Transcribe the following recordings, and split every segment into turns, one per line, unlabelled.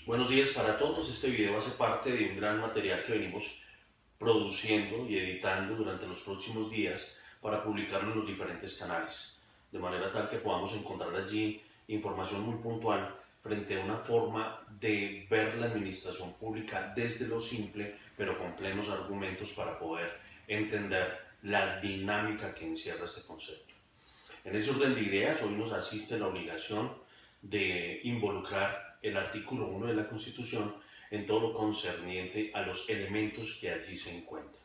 Buenos días para todos. Este video hace parte de un gran material que venimos produciendo y editando durante los próximos días para publicarlo en los diferentes canales, de manera tal que podamos encontrar allí información muy puntual frente a una forma de ver la administración pública desde lo simple, pero con plenos argumentos para poder entender la dinámica que encierra este concepto. En ese orden de ideas, hoy nos asiste la obligación de involucrar el artículo 1 de la Constitución en todo lo concerniente a los elementos que allí se encuentran.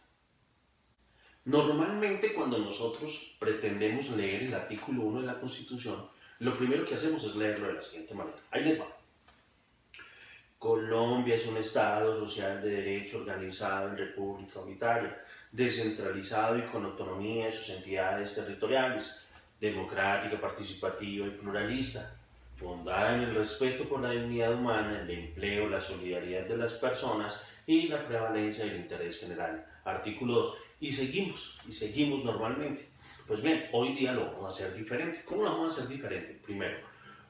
Normalmente cuando nosotros pretendemos leer el artículo 1 de la Constitución, lo primero que hacemos es leerlo de la siguiente manera. Ahí les va. Colombia es un Estado social de derecho organizado en República Unitaria, descentralizado y con autonomía de sus entidades territoriales, democrática, participativa y pluralista, fundada en el respeto por la dignidad humana, el empleo, la solidaridad de las personas y la prevalencia del interés general. Artículo 2. Y seguimos normalmente. Pues bien, hoy día lo vamos a hacer diferente. ¿Cómo lo vamos a hacer diferente? Primero,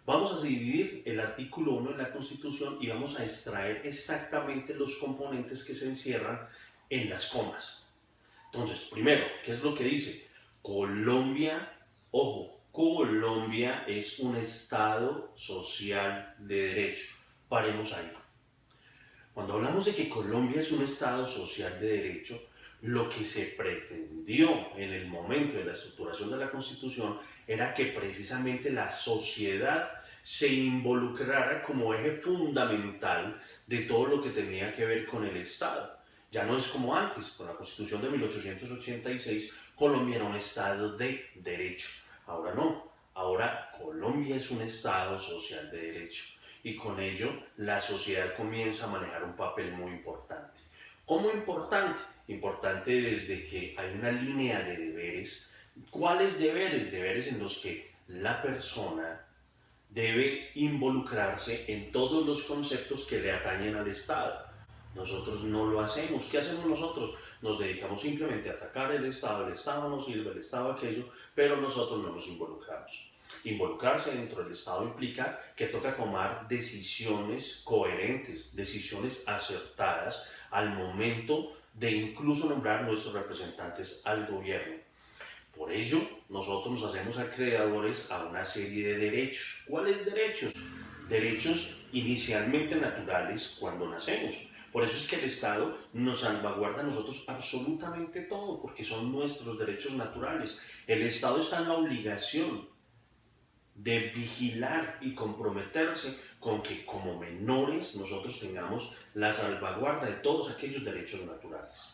vamos a dividir el artículo 1 de la Constitución y vamos a extraer exactamente los componentes que se encierran en las comas. Entonces, primero, ¿qué es lo que dice? Colombia, ojo, Colombia es un Estado social de derecho. Paremos ahí. Cuando hablamos de que Colombia es un Estado social de derecho, lo que se pretendió en el momento de la estructuración de la Constitución era que precisamente la sociedad se involucrara como eje fundamental de todo lo que tenía que ver con el Estado. Ya no es como antes, con la Constitución de 1886, Colombia era un Estado de derecho. Ahora no, ahora Colombia es un Estado social de derecho y con ello la sociedad comienza a manejar un papel muy importante. ¿Cómo importante? Importante desde que hay una línea de deberes. ¿Cuáles deberes? Deberes en los que la persona debe involucrarse en todos los conceptos que le atañen al Estado. Nosotros no lo hacemos. ¿Qué hacemos nosotros? Nos dedicamos simplemente a atacar el Estado no sirve, el Estado aquello, pero nosotros no nos involucramos. Involucrarse dentro del Estado implica que toca tomar decisiones coherentes, decisiones acertadas al momento de incluso nombrar nuestros representantes al gobierno. Por ello, nosotros nos hacemos acreedores a una serie de derechos. ¿Cuáles derechos? Derechos inicialmente naturales cuando nacemos. Por eso es que el Estado nos salvaguarda a nosotros absolutamente todo, porque son nuestros derechos naturales. El Estado está en la obligación de vigilar y comprometerse con que como menores nosotros tengamos la salvaguarda de todos aquellos derechos naturales.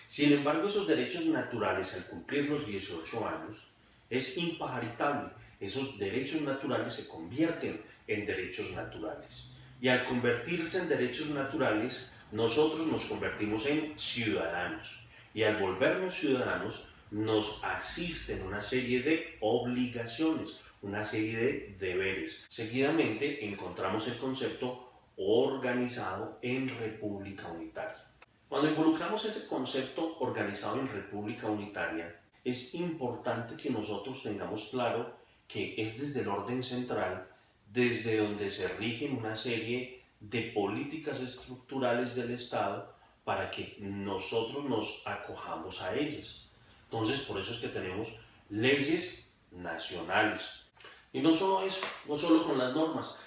Sin embargo, esos derechos naturales al cumplir los 18 años es imparitable. Esos derechos naturales se convierten en derechos naturales. Y al convertirse en derechos naturales, nosotros nos convertimos en ciudadanos. Y al volvernos ciudadanos, nos asisten una serie de obligaciones, una serie de deberes. Seguidamente encontramos el concepto organizado en República Unitaria. Cuando involucramos ese concepto organizado en República Unitaria, es importante que nosotros tengamos claro que es desde el orden central, desde donde se rigen una serie de políticas estructurales del Estado para que nosotros nos acojamos a ellas. Entonces, por eso es que tenemos leyes nacionales. Y no solo eso, no solo con las normas.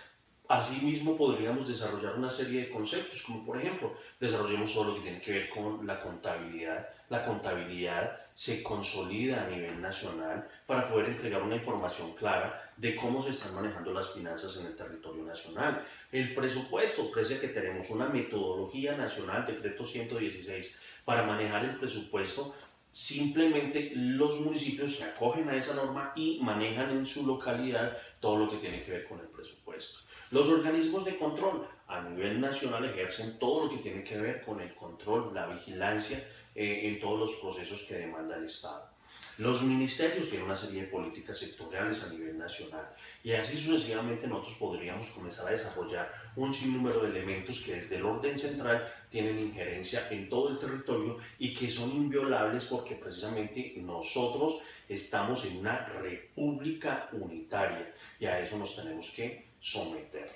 Asimismo, podríamos desarrollar una serie de conceptos, como por ejemplo, desarrollemos todo lo que tiene que ver con la contabilidad. La contabilidad se consolida a nivel nacional para poder entregar una información clara de cómo se están manejando las finanzas en el territorio nacional. El presupuesto, pese a que tenemos una metodología nacional, decreto 116, para manejar el presupuesto, simplemente los municipios se acogen a esa norma y manejan en su localidad todo lo que tiene que ver con el presupuesto. Los organismos de control a nivel nacional ejercen todo lo que tiene que ver con el control, la vigilancia en todos los procesos que demanda el Estado. Los ministerios tienen una serie de políticas sectoriales a nivel nacional y así sucesivamente nosotros podríamos comenzar a desarrollar un sinnúmero de elementos que desde el orden central tienen injerencia en todo el territorio y que son inviolables porque precisamente nosotros estamos en una república unitaria y a eso nos tenemos que someter.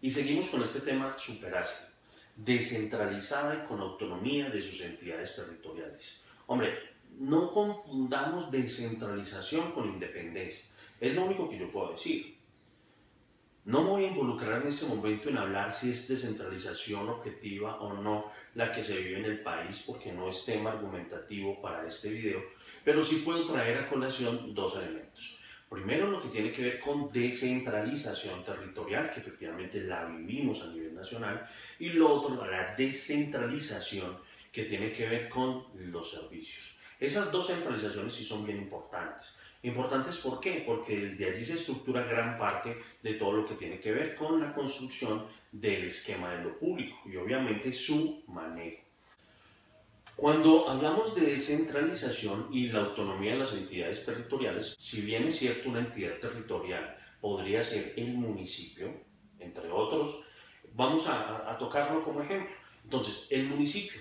Y seguimos con este tema súper ácido, descentralizada y con autonomía de sus entidades territoriales. Hombre, no confundamos descentralización con independencia, es lo único que yo puedo decir. No me voy a involucrar en este momento en hablar si es descentralización objetiva o no la que se vive en el país, porque no es tema argumentativo para este video, pero sí puedo traer a colación dos elementos. Primero, lo que tiene que ver con descentralización territorial, que efectivamente la vivimos a nivel nacional, y lo otro, la descentralización, que tiene que ver con los servicios. Esas dos centralizaciones sí son bien importantes. Importantes, ¿por qué? Porque desde allí se estructura gran parte de todo lo que tiene que ver con la construcción del esquema de lo público y obviamente su manejo. Cuando hablamos de descentralización y la autonomía de las entidades territoriales, si bien es cierto una entidad territorial podría ser el municipio, entre otros, vamos a tocarlo como ejemplo. Entonces, el municipio.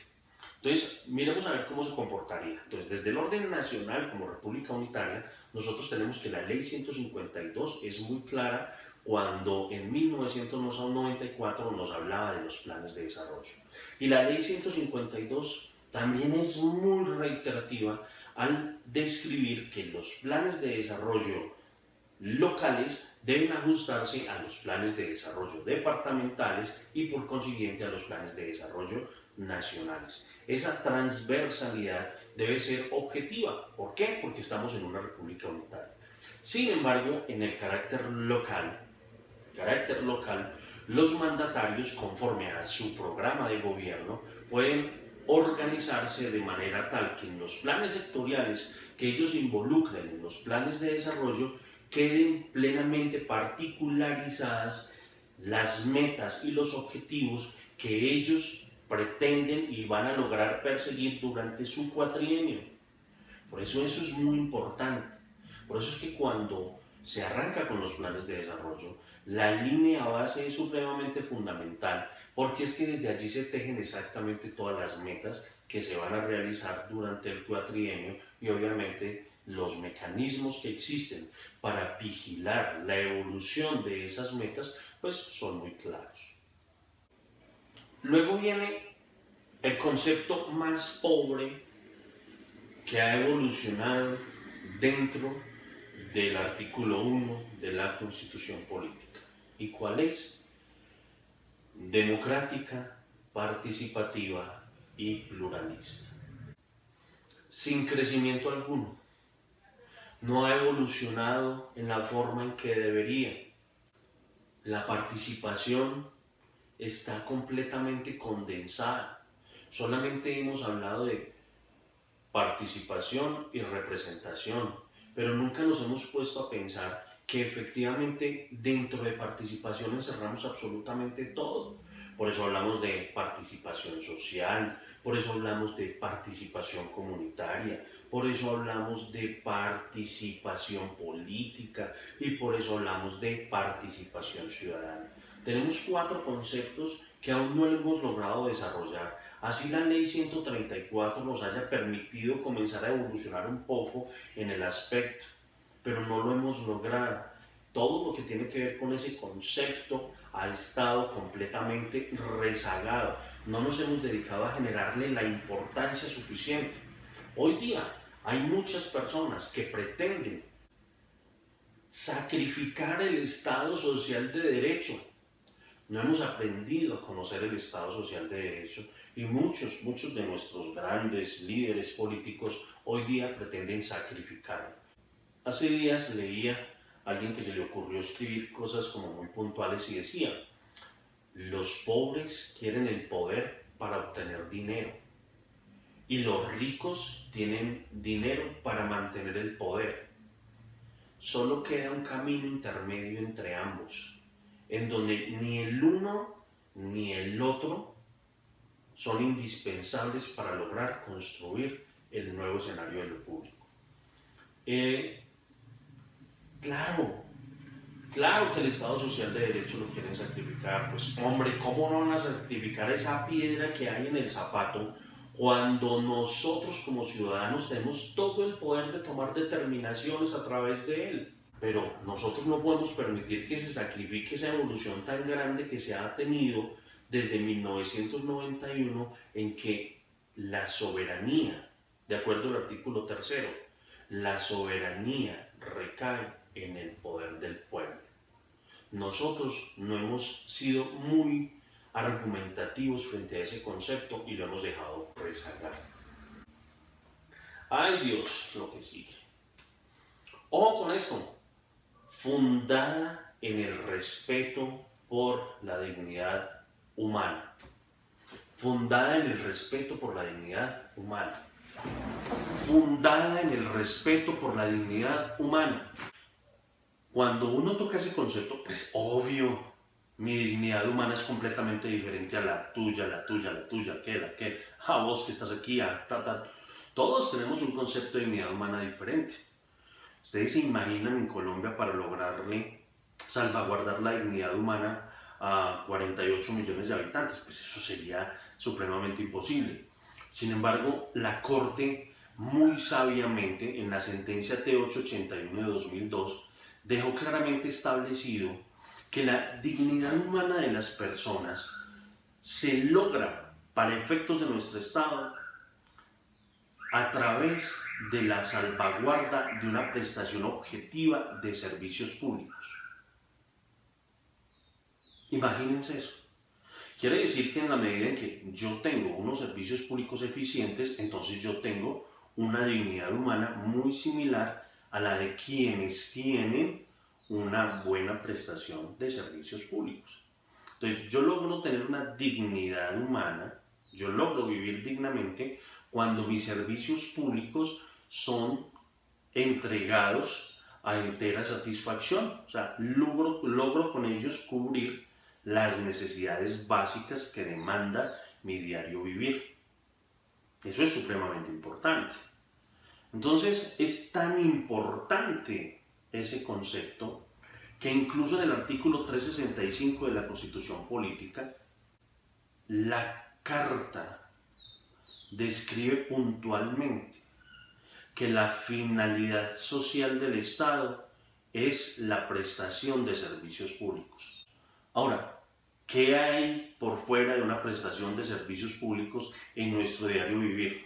Entonces, miremos a ver cómo se comportaría. Entonces, desde el orden nacional como República Unitaria, nosotros tenemos que la Ley 152 es muy clara cuando en 1994 nos hablaba de los planes de desarrollo. Y la Ley 152 también es muy reiterativa al describir que los planes de desarrollo locales deben ajustarse a los planes de desarrollo departamentales y por consiguiente a los planes de desarrollo nacionales. Esa transversalidad debe ser objetiva. ¿Por qué? Porque estamos en una república unitaria. Sin embargo, en el carácter local, los mandatarios, conforme a su programa de gobierno, pueden organizarse de manera tal que en los planes sectoriales que ellos involucren en los planes de desarrollo queden plenamente particularizadas las metas y los objetivos que ellos pretenden y van a lograr perseguir durante su cuatrienio. Por eso es muy importante. Por eso es que cuando se arranca con los planes de desarrollo, la línea base es supremamente fundamental, porque es que desde allí se tejen exactamente todas las metas que se van a realizar durante el cuatrienio y obviamente los mecanismos que existen para vigilar la evolución de esas metas pues son muy claros. Luego viene el concepto más pobre que ha evolucionado dentro del artículo 1 de la Constitución Política. ¿Y cuál es? Democrática, participativa y pluralista. Sin crecimiento alguno. No ha evolucionado en la forma en que debería. La participación está completamente condensada. Solamente hemos hablado de participación y representación, pero nunca nos hemos puesto a pensar que efectivamente dentro de participación encerramos absolutamente todo. Por eso hablamos de participación social, por eso hablamos de participación comunitaria, por eso hablamos de participación política y por eso hablamos de participación ciudadana. Tenemos 4 conceptos que aún no hemos logrado desarrollar. Así la Ley 134 nos haya permitido comenzar a evolucionar un poco en el aspecto, pero no lo hemos logrado. Todo lo que tiene que ver con ese concepto ha estado completamente rezagado. No nos hemos dedicado a generarle la importancia suficiente. Hoy día hay muchas personas que pretenden sacrificar el Estado social de derecho. No hemos aprendido a conocer el Estado social de derecho y muchos de nuestros grandes líderes políticos hoy día pretenden sacrificarlo. Hace días leía a alguien que se le ocurrió escribir cosas como muy puntuales y decía: los pobres quieren el poder para obtener dinero y los ricos tienen dinero para mantener el poder. Solo queda un camino intermedio entre ambos, en donde ni el uno ni el otro son indispensables para lograr construir el nuevo escenario de lo público. Claro que el Estado Social de Derecho lo quieren sacrificar. Pues hombre, ¿cómo no van a sacrificar esa piedra que hay en el zapato cuando nosotros como ciudadanos tenemos todo el poder de tomar determinaciones a través de él? Pero nosotros no podemos permitir que se sacrifique esa evolución tan grande que se ha tenido desde 1991 en que la soberanía, de acuerdo al artículo tercero, la soberanía recae en el poder del pueblo. Nosotros no hemos sido muy argumentativos frente a ese concepto y lo hemos dejado rezagar. ¡Ay Dios! Lo que sigue. Ojo con esto. Fundada en el respeto por la dignidad humana. Fundada en el respeto por la dignidad humana. Fundada en el respeto por la dignidad humana. Cuando uno toca ese concepto, pues obvio, mi dignidad humana es completamente diferente a la tuya, aquel, a vos que estás aquí, Todos tenemos un concepto de dignidad humana diferente. ¿Ustedes se imaginan en Colombia para lograrle salvaguardar la dignidad humana a 48 millones de habitantes? Pues eso sería supremamente imposible. Sin embargo, la Corte, muy sabiamente, en la sentencia T881 de 2002, dejó claramente establecido que la dignidad humana de las personas se logra para efectos de nuestro Estado a través de la salvaguarda de una prestación objetiva de servicios públicos. Imagínense eso. Quiere decir que en la medida en que yo tengo unos servicios públicos eficientes, entonces yo tengo una dignidad humana muy similar a la de quienes tienen una buena prestación de servicios públicos. Entonces yo logro tener una dignidad humana, yo logro vivir dignamente cuando mis servicios públicos son entregados a entera satisfacción. O sea, logro con ellos cubrir las necesidades básicas que demanda mi diario vivir. Eso es supremamente importante. Entonces, es tan importante ese concepto que incluso en el artículo 365 de la Constitución Política, la Carta describe puntualmente que la finalidad social del Estado es la prestación de servicios públicos. Ahora, ¿qué hay por fuera de una prestación de servicios públicos en nuestro diario vivir?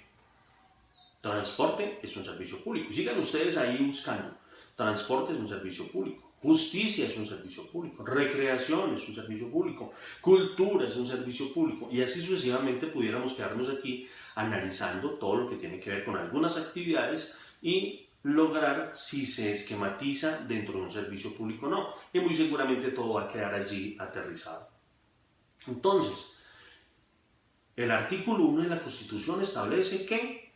Transporte es un servicio público. Sigan ustedes ahí buscando. Transporte es un servicio público. Justicia es un servicio público. Recreación es un servicio público. Cultura es un servicio público. Y así sucesivamente pudiéramos quedarnos aquí analizando todo lo que tiene que ver con algunas actividades y lograr si se esquematiza dentro de un servicio público o no. Y muy seguramente todo va a quedar allí aterrizado. Entonces, el artículo 1 de la Constitución establece que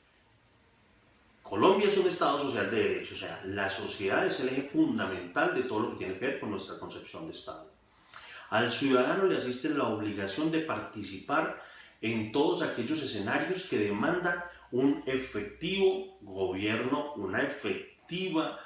Colombia es un Estado social de derecho, o sea, la sociedad es el eje fundamental de todo lo que tiene que ver con nuestra concepción de Estado. Al ciudadano le asiste la obligación de participar en todos aquellos escenarios que demandan un efectivo gobierno, un efectivo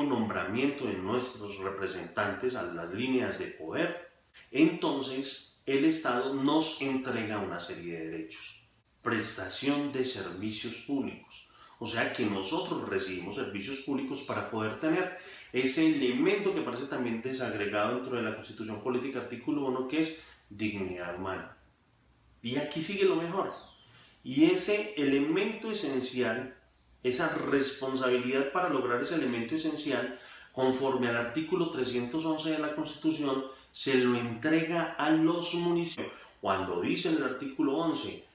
nombramiento de nuestros representantes a las líneas de poder. Entonces, el Estado nos entrega una serie de derechos. Prestación de servicios públicos. O sea que nosotros recibimos servicios públicos para poder tener ese elemento que parece también desagregado dentro de la Constitución Política, artículo 1, que es dignidad humana. Y aquí sigue lo mejor. Y ese elemento esencial, esa responsabilidad para lograr ese elemento esencial, conforme al artículo 311 de la Constitución, se lo entrega a los municipios. Cuando dice en el artículo 11,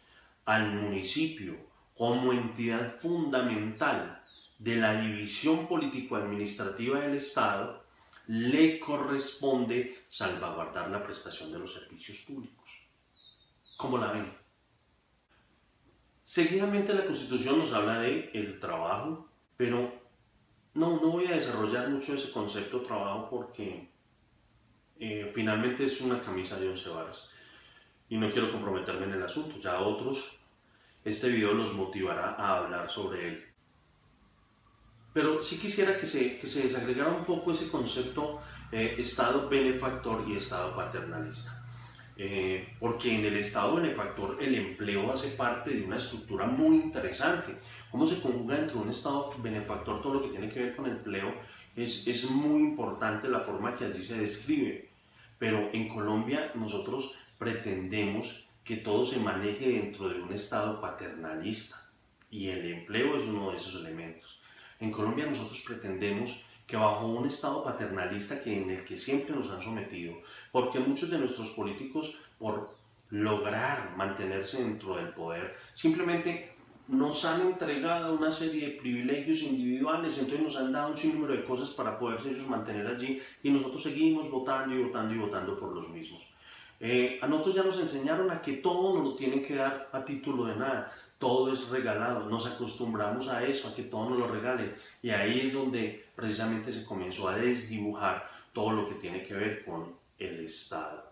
al municipio, como entidad fundamental de la división político-administrativa del Estado, le corresponde salvaguardar la prestación de los servicios públicos. ¿Cómo la ven? Seguidamente la Constitución nos habla de el trabajo, pero no voy a desarrollar mucho ese concepto de trabajo porque finalmente es una camisa de 11 varas y no quiero comprometerme en el asunto. Ya otros, este video los motivará a hablar sobre él. Pero sí quisiera que se desagregara un poco ese concepto Estado benefactor y Estado paternalista. Porque en el Estado benefactor el empleo hace parte de una estructura muy interesante. ¿Cómo se conjuga dentro de un Estado benefactor todo lo que tiene que ver con el empleo Es muy importante la forma que allí se describe, pero en Colombia nosotros pretendemos que todo se maneje dentro de un Estado paternalista y el empleo es uno de esos elementos. En Colombia nosotros pretendemos que bajo un Estado paternalista en el que siempre nos han sometido, porque muchos de nuestros políticos, por lograr mantenerse dentro del poder, simplemente nos han entregado una serie de privilegios individuales, entonces nos han dado un sinnúmero de cosas para poderse ellos mantener allí y nosotros seguimos votando y votando y votando por los mismos. A nosotros ya nos enseñaron a que todo nos lo tienen que dar a título de nada, todo es regalado, nos acostumbramos a eso, a que todo nos lo regalen y ahí es donde precisamente se comenzó a desdibujar todo lo que tiene que ver con el Estado.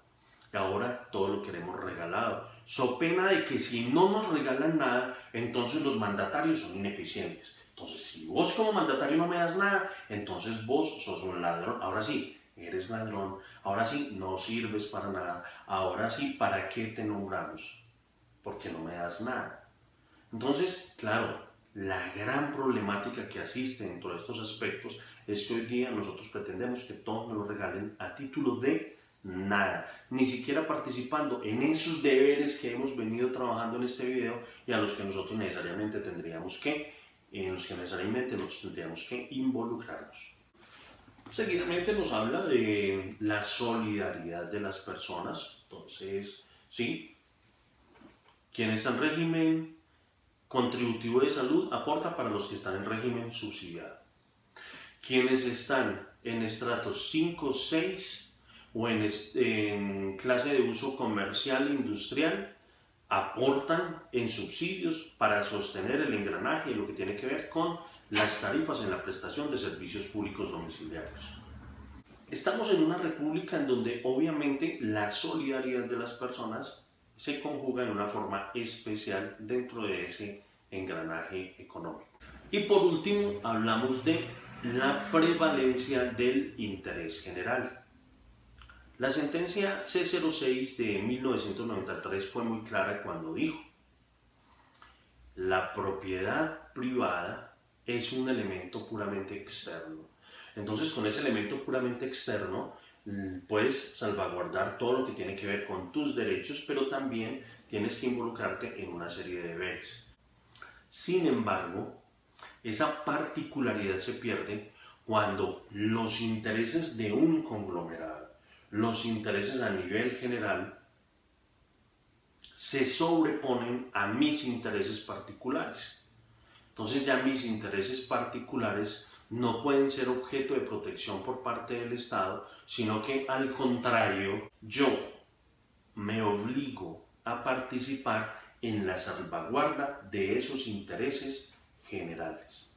Y ahora todo lo queremos regalado, so pena de que si no nos regalan nada, entonces los mandatarios son ineficientes. Entonces, si vos como mandatario no me das nada, entonces vos sos un ladrón. Ahora sí, eres ladrón. Ahora sí, no sirves para nada. Ahora sí, ¿para qué te nombramos? Porque no me das nada. Entonces, claro, la gran problemática que asiste en todos estos aspectos es que hoy día nosotros pretendemos que todos nos lo regalen a título de nada, ni siquiera participando en esos deberes que hemos venido trabajando en este video y a los que nosotros necesariamente tendríamos que, involucrarnos. Seguidamente nos habla de la solidaridad de las personas. Entonces, sí, quien está en régimen contributivo de salud aporta para los que están en régimen subsidiado. Quienes están en estratos 5, 6 o en clase de uso comercial e industrial aportan en subsidios para sostener el engranaje y lo que tiene que ver con las tarifas en la prestación de servicios públicos domiciliarios. Estamos en una república en donde obviamente la solidaridad de las personas se conjuga en una forma especial dentro de ese engranaje económico. Y por último hablamos de la prevalencia del interés general. La sentencia C06 de 1993 fue muy clara cuando dijo: la propiedad privada es un elemento puramente externo. Entonces, con ese elemento puramente externo, puedes salvaguardar todo lo que tiene que ver con tus derechos, pero también tienes que involucrarte en una serie de deberes. Sin embargo, esa particularidad se pierde cuando los intereses de un conglomerado, los intereses a nivel general, se sobreponen a mis intereses particulares. Entonces ya mis intereses particulares no pueden ser objeto de protección por parte del Estado, sino que al contrario, yo me obligo a participar en la salvaguarda de esos intereses generales.